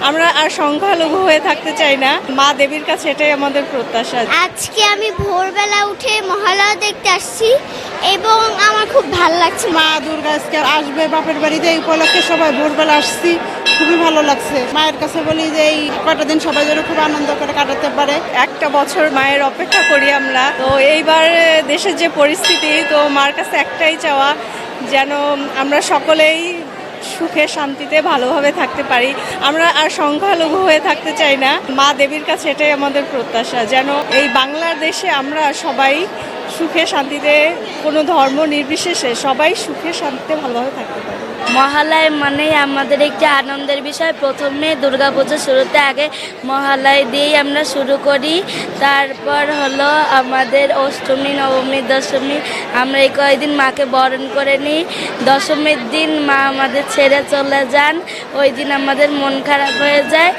আমরা আর সংখ্যালঘু হয়ে থাকতে চাই না। মা দেবীর কাছে এটাই আমাদের প্রত্যাশা। আজকে আমি ভোরবেলা উঠে মহালয়া দেখতে আসছি এবং আমার খুব ভালো লাগছে। মা দুর্গা আজকে আসবে বাপের বাড়িতে, এই উপলক্ষে সবাই ভোরবেলা আসছি, খুবই ভালো লাগছে। মায়ের কাছে বলি যে এই কটা দিন সবাই যেন খুব আনন্দ করে কাটাতে পারে। একটা বছর মায়ের অপেক্ষা করি আমরা। তো এইবার দেশের যে পরিস্থিতি, তো মার কাছে একটাই চাওয়া যেন আমরা সকলেই সুখে শান্তিতে ভালোভাবে থাকতে পারি। আমরা আর সংখ্যালঘু হয়ে থাকতে চাই না। মা দেবীর কাছে এটাই আমাদের প্রত্যাশা যেন এই বাংলাদেশে আমরা সবাই সুখে শান্তিতে, কোনো ধর্ম নির্বিশেষে সবাই সুখে শান্তিতে ভালোভাবে থাকতে পারি। মহালয়া মানেই আমাদের একটি আনন্দের বিষয়। প্রথমে দুর্গাপুজো শুরুতে আগে মহালয়া দিয়েই আমরা শুরু করি, তারপর হলো আমাদের অষ্টমী, নবমী, দশমী। আমরা এই কয়েকদিন মাকে বরণ করে নিই। দশমীর দিন মা আমাদের ছেড়ে চলে যান, ওই দিন আমাদের মন খারাপ হয়ে যায়।